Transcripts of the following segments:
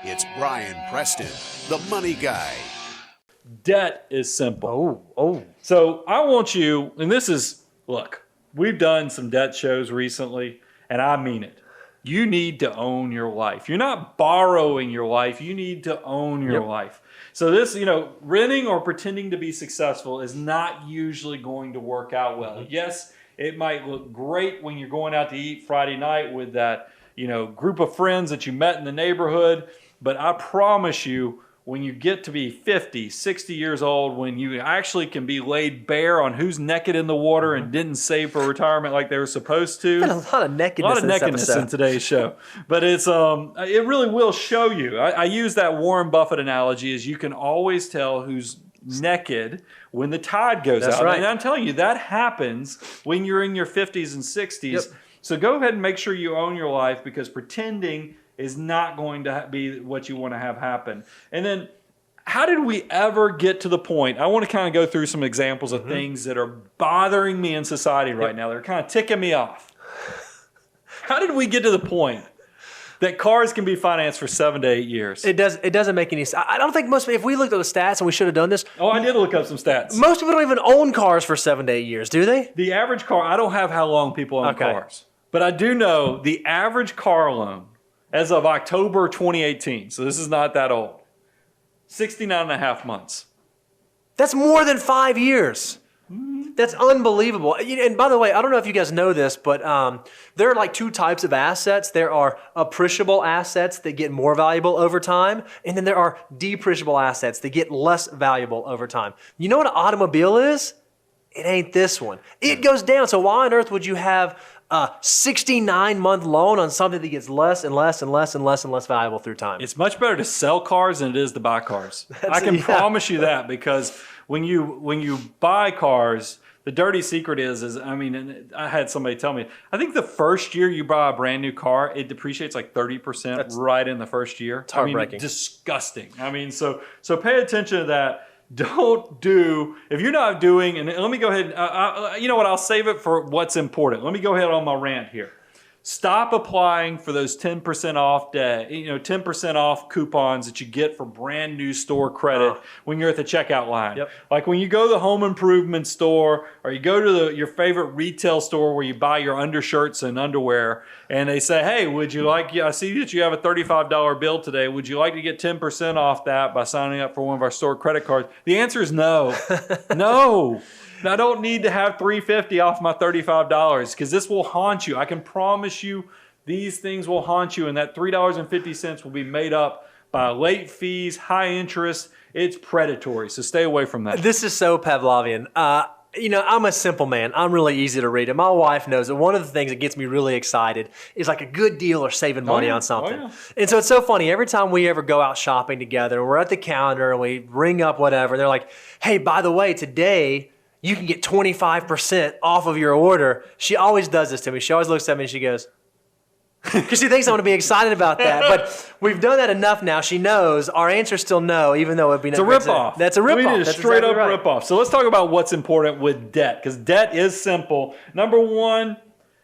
It's Brian Preston, the money guy. Debt is simple. Oh. So I want you, and this is, look, we've done some debt shows recently, and I mean it. You need to own your life. You're not borrowing your life. You need to own your life. So this, renting or pretending to be successful is not usually going to work out well. Yes, it might look great when you're going out to eat Friday night with that, group of friends that you met in the neighborhood. But I promise you, when you get to be 50, 60 years old, when you actually can be laid bare on who's naked in the water and didn't save for retirement like they were supposed to. Got a lot of nakedness, in today's show. But it's it really will show you. I use that Warren Buffett analogy as you can always tell who's naked when the tide goes out. Right. And I'm telling you, that happens when you're in your 50s and 60s. Yep. So go ahead and make sure you own your life, because pretending is not going to be what you want to have happen. And then, how did we ever get to the point? I want to kind of go through some examples of things that are bothering me in society right now. They're kind of ticking me off. How did we get to the point that cars can be financed for 7 to 8 years? It doesn't make any sense. I don't think if we looked at the stats, and we should have done this. Oh, I did look up some stats. Most people don't even own cars for 7 to 8 years, do they? The average car, I don't have how long people own cars. But I do know the average car loan as of October 2018, so this is not that old, 69 and a half months. That's more than 5 years. That's unbelievable. And by the way, I don't know if you guys know this, but there are like two types of assets. There are appreciable assets that get more valuable over time, and then there are depreciable assets that get less valuable over time. You know what an automobile is? It ain't this one. It goes down. So why on earth would you have a 69-month loan on something that gets less and less and less and less and less valuable through time? It's much better to sell cars than it is to buy cars. I can promise you that, because when you buy cars, the dirty secret is I had somebody tell me, I think the first year you buy a brand new car, it depreciates like 30% right in the first year. It's heartbreaking. Disgusting. So pay attention to that. Don't do, if you're not doing, and let me go ahead, you know what, I'll save it for what's important. Let me go ahead on my rant here. Stop applying for those 10% off 10% off coupons that you get for brand new store credit when you're at the checkout line. Yep. Like when you go to the home improvement store, or you go to your favorite retail store where you buy your undershirts and underwear, and they say, hey, I see that you have a $35 bill today. Would you like to get 10% off that by signing up for one of our store credit cards? The answer is no. No. I don't need to have $350 off my $35, because this will haunt you. I can promise you these things will haunt you, and that $3.50 will be made up by late fees, high interest. It's predatory, so stay away from that. This is so Pavlovian. I'm a simple man. I'm really easy to read. And my wife knows that one of the things that gets me really excited is like a good deal or saving money on something. Oh, yeah. And so it's so funny. Every time we ever go out shopping together, and we're at the counter and we ring up whatever, they're like, hey, by the way, today you can get 25% off of your order. She always does this to me. She always looks at me and she goes, because she thinks I'm going to be excited about that. But we've done that enough now. She knows. Our answer's still no, even though it'd be it's a ripoff. That's a ripoff. We need a That's straight exactly up right. ripoff. So let's talk about what's important with debt, because debt is simple. Number one,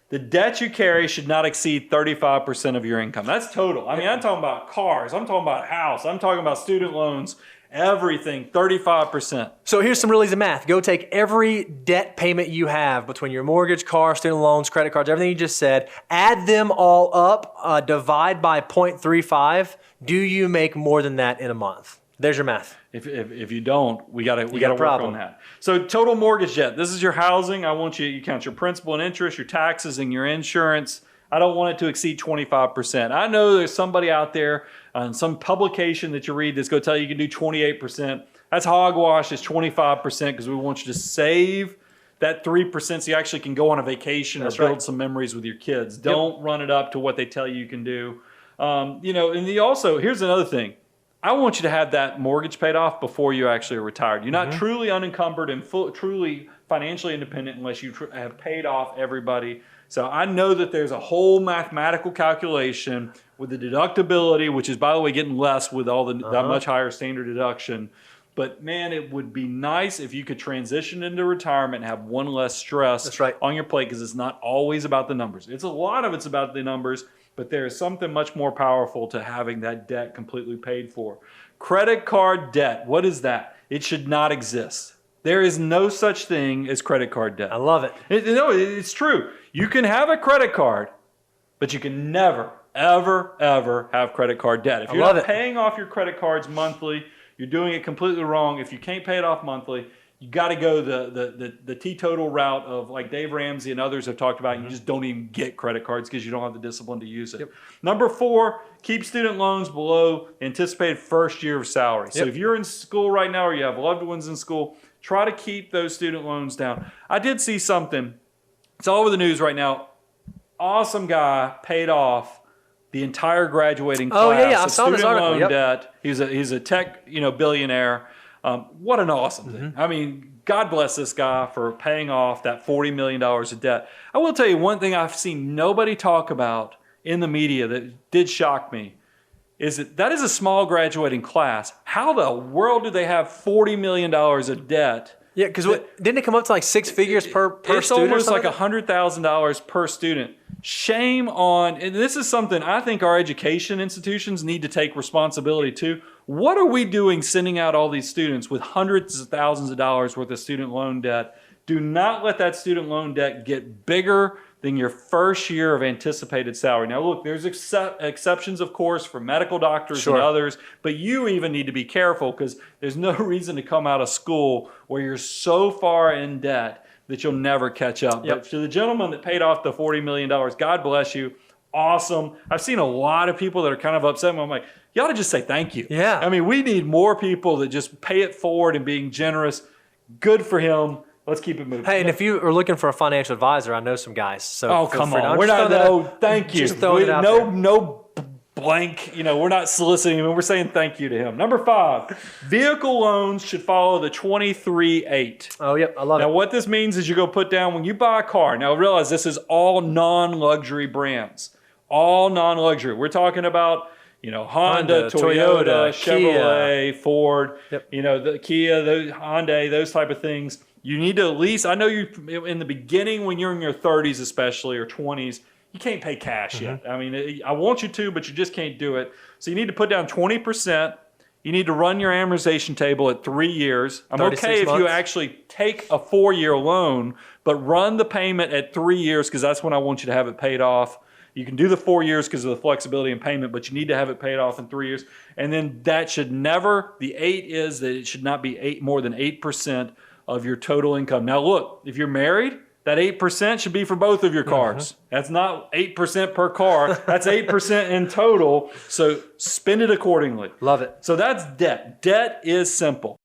the debt you carry should not exceed 35% of your income. That's total. I'm talking about cars. I'm talking about house. I'm talking about student loans. Everything, 35%. So here's some really easy math. Go take every debt payment you have between your mortgage, car, student loans, credit cards, everything you just said, add them all up, divide by 0.35. Do you make more than that in a month? There's your math. If you don't, we got to work problem. on that. So total mortgage debt. This is your housing. I want you count your principal and interest, your taxes, and your insurance. I don't want it to exceed 25%. I know there's somebody out there on some publication that you read that's going to tell you can do 28%. That's hogwash. It's 25%, because we want you to save that 3% so you actually can go on a vacation or build some memories with your kids. Don't run it up to what they tell you can do. And here's another thing. I want you to have that mortgage paid off before you actually are retired. You're not truly unencumbered and truly financially independent unless you have paid off everybody. So I know that there's a whole mathematical calculation with the deductibility, which is, by the way, getting less with all that much higher standard deduction. But man, it would be nice if you could transition into retirement and have one less stress on your plate, because it's not always about the numbers. A lot of it's about the numbers. but there is something much more powerful to having that debt completely paid for. Credit card debt, what is that? It should not exist. There is no such thing as credit card debt. I love it. It's true. You can have a credit card, but you can never, ever, ever have credit card debt. If you're not paying off your credit cards monthly, you're doing it completely wrong. If you can't pay it off monthly, you got to go the teetotal route of, like Dave Ramsey and others have talked about. You just don't even get credit cards because you don't have the discipline to use it. Number 4, keep student loans below anticipated first year of salary. So if you're in school right now or you have loved ones in school, try to keep those student loans down. I did see something. It's all over the news right now. Awesome guy paid off the entire graduating class. Oh yeah, I saw this article. Student loan debt. He's a tech billionaire. What an awesome thing. I mean, God bless this guy for paying off that $40 million of debt. I will tell you one thing I've seen nobody talk about in the media that did shock me is that is a small graduating class. How the world do they have $40 million of debt? Yeah, because didn't it come up to like 6 figures per student? It's almost like $100,000 per student. Shame on, and this is something I think our education institutions need to take responsibility to. What are we doing sending out all these students with hundreds of thousands of dollars worth of student loan debt? Do not let that student loan debt get bigger than your first year of anticipated salary. Now look, there's exceptions, of course, for medical doctors and others, but you even need to be careful because there's no reason to come out of school where you're so far in debt that you'll never catch up. But to the gentleman that paid off the $40 million, God bless you. Awesome. I've seen a lot of people that are kind of upset. I'm like, you ought to just say thank you. Yeah. I mean, we need more people that just pay it forward and being generous. Good for him. Let's keep it moving. Hey, and if you are looking for a financial advisor, I know some guys. So come on. We're not, no, thank you. Just throwing it out there. No blank, we're not soliciting him. We're saying thank you to him. Number 5, vehicle loans should follow the 23-8. Oh, yep. I love it. Now, what this means is you go put down, when you buy a car, now realize this is all non-luxury brands. All non-luxury. We're talking about, Honda, Toyota, Chevrolet, Kia. Ford, the Kia, the Hyundai, those type of things. You need to at least, I know you in the beginning when you're in your 30s especially or 20s, you can't pay cash yet. I mean, I want you to, but you just can't do it. So you need to put down 20%. You need to run your amortization table at 3 years. I'm okay if you actually take a 4-year loan, but run the payment at 3 years because that's when I want you to have it paid off. You can do the 4 years because of the flexibility in payment, but you need to have it paid off in 3 years. And then that should never, the 8 is that it should not be more than 8% of your total income. Now look, if you're married, that 8% should be for both of your cars. That's not 8% per car. That's 8% in total. So spend it accordingly. Love it. So that's debt. Debt is simple.